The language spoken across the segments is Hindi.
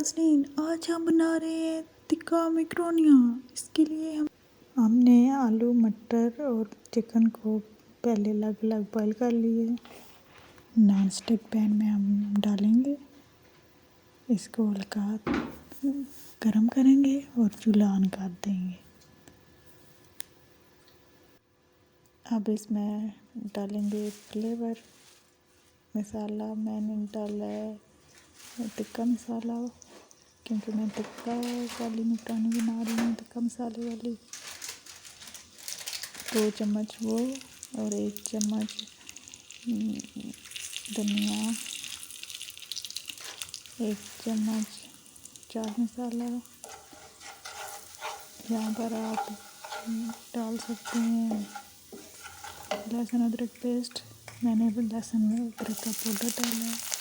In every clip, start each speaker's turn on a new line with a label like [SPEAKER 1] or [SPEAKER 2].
[SPEAKER 1] नाज़रीन, आज हम बना रहे हैं तिक्का मकरोनियाँ। इसके लिए हमने आलू, मटर और चिकन को पहले अलग अलग बॉईल कर लिए। नॉन स्टिक पैन में हम डालेंगे, इसको हल्का गरम करेंगे और चूल्हा ऑन कर देंगे। अब इसमें डालेंगे फ्लेवर मसाला। मैंने डाला है तिक्का मसाला, क्योंकि मैं तिक्का वाली मकरोनी बना रही हूँ, तिक्का मसाले वाली। 2 चम्मच वो और 1 चम्मच धनिया, 1 चम्मच चाट मसाला। यहाँ पर आप डाल सकते हैं लहसुन अदरक पेस्ट। मैंने लहसुन अदरक का पाउडर डाला है।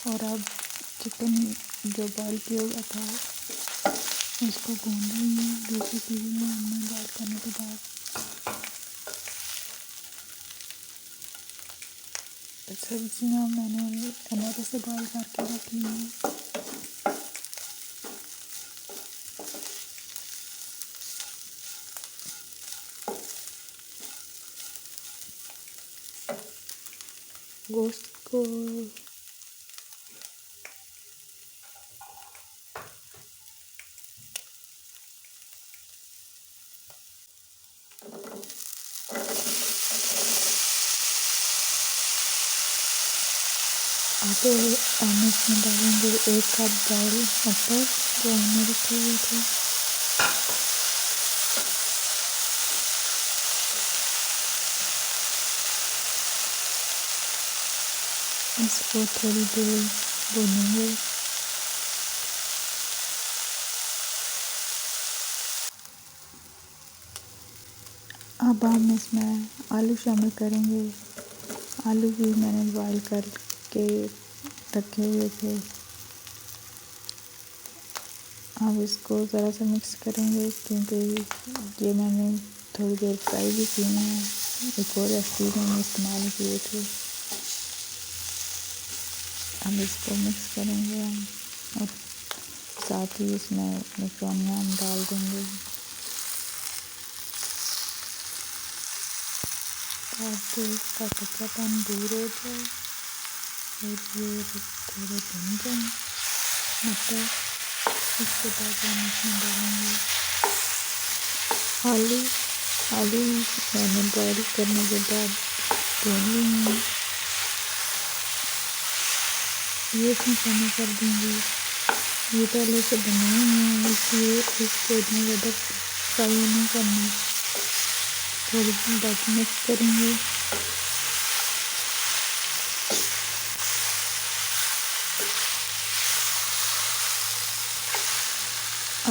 [SPEAKER 1] और अब चिकन जो बॉईल किया हुआ था उसको भून लेंगे दूसरी चीज़ में हमने बॉईल करने के बाद। सब्जियाँ मैंने टमाटर से बॉईल करके रख ली हैं। गोश्त को अब हम इसमें डालेंगे 1 कप बॉयल मटर जो हमने रखे हुए थे। इसको थोड़ी देर भूनेंगे। अब हम इसमें आलू शामिल करेंगे। आलू भी मैंने बॉईल करके रखे हुए थे। अब इसको ज़रा सा मिक्स करेंगे, क्योंकि ये मैंने थोड़ी देर फ्राई भी की हैं। एक और रेसिपी में इस्तेमाल किए थे। अब इसको मिक्स करेंगे हम और साथ ही इसमें मकरोनियाँ हम डाल देंगे ताकि इसका कच्चापन दूर हो जाए और ये थोड़े भुन जाएँ मटर। इसके बाद हम इसमें डालेंगे आलू मैंने बॉईल करने के बाद भून लिए हैं, ये इसमें शामिल कर देंगे। ये पहले से बने हुए हैं, इसलिए इसको इतनी ज़्यादा फ्राई नहीं करना। थोड़ी बस मिक्स करेंगे।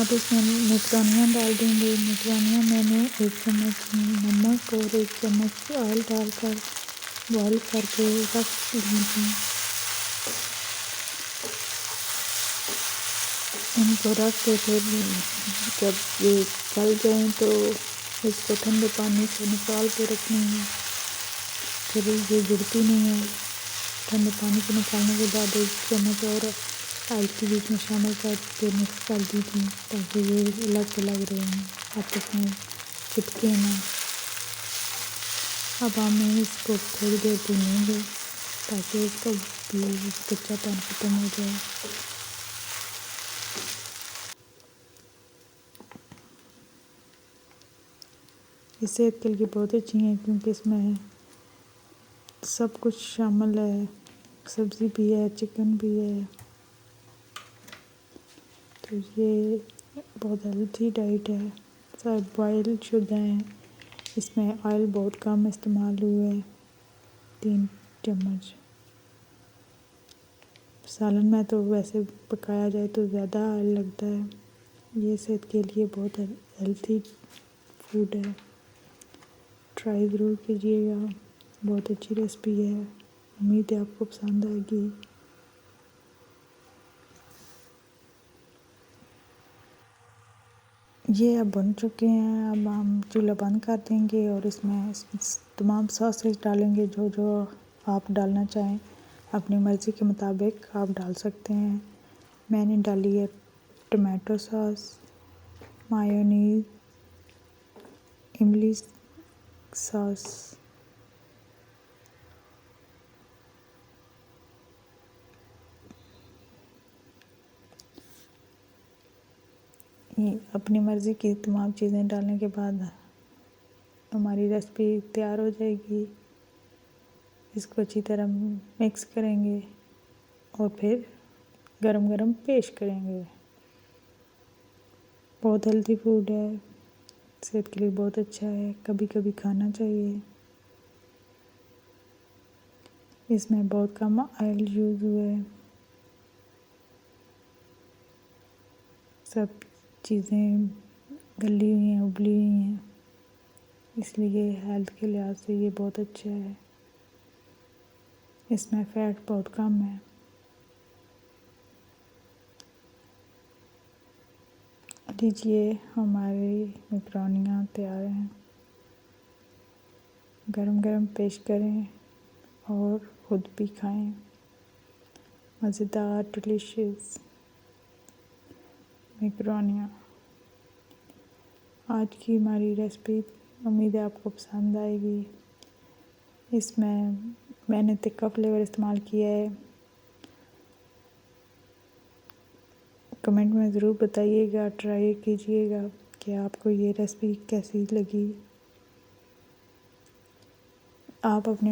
[SPEAKER 1] अब इसमें मकरोनियाँ डाल देंगे। मकरोनियाँ मैंने 1 चम्मच नमक और 1 चम्मच ऑयल डालकर बॉईल करके रख ली थी। इनको रख के फिर जब ये गल जाएँ तो इसको ठंडे पानी से निकाल के रखनी है, फिर ये गिरती नहीं है। ठंडे पानी से निकालने के बाद 1 चम्मच और ऑयल के बीच में शामिल करके मिक्स कर दी थी, ताकि ये अलग अलग रहें, आपस में चिपके ना। अब हम इसको थोड़ी देर भूनेंगे ताकि इसका भी कच्चापन खत्म हो जाए। ये सेहत के लिए बहुत अच्छी हैं, क्योंकि इसमें सब कुछ शामिल है। सब्ज़ी भी है, चिकन भी है, तो ये बहुत हेल्थी डाइट है। सब बॉयल शुदा हैं। इसमें ऑयल बहुत कम इस्तेमाल हुआ है, 3 चम्मच। सालन में तो वैसे पकाया जाए तो ज़्यादा ऑयल लगता है। ये सेहत के लिए बहुत हेल्थी फूड है, ट्राई ज़रूर कीजिएगा। बहुत अच्छी रेसिपी है, उम्मीद है आपको पसंद आएगी। ये अब बन चुके हैं। अब हम चूल्हा बंद कर देंगे और इसमें तमाम सॉसेस डालेंगे जो जो आप डालना चाहें। अपनी मर्ज़ी के मुताबिक आप डाल सकते हैं। मैंने डाली है टमाटो सॉस, मायोनीज, इमली सॉस। ये अपनी मर्ज़ी की तमाम चीज़ें डालने के बाद हमारी रेसिपी तैयार हो जाएगी। इसको अच्छी तरह मिक्स करेंगे और फिर गरम गरम पेश करेंगे। बहुत हेल्दी फूड है, सेहत के लिए बहुत अच्छा है, कभी कभी खाना चाहिए। इसमें बहुत कम ऑयल यूज़ हुआ है। सब चीज़ें गली हुई हैं, उबली हुई हैं, इसलिए हेल्थ के लिहाज से ये बहुत अच्छा है। इसमें फैट बहुत कम है। लीजिए, हमारी मकरोनियाँ तैयार हैं। गरम गरम पेश करें और ख़ुद भी खाएं। मज़ेदार डिलीशियस मकरोनियाँ। आज की हमारी रेसिपी उम्मीद है आपको पसंद आएगी। इसमें मैंने तिक्का फ्लेवर इस्तेमाल किया है। कमेंट में ज़रूर बताइएगा, ट्राई कीजिएगा कि आपको ये रेसिपी कैसी लगी। आप अपने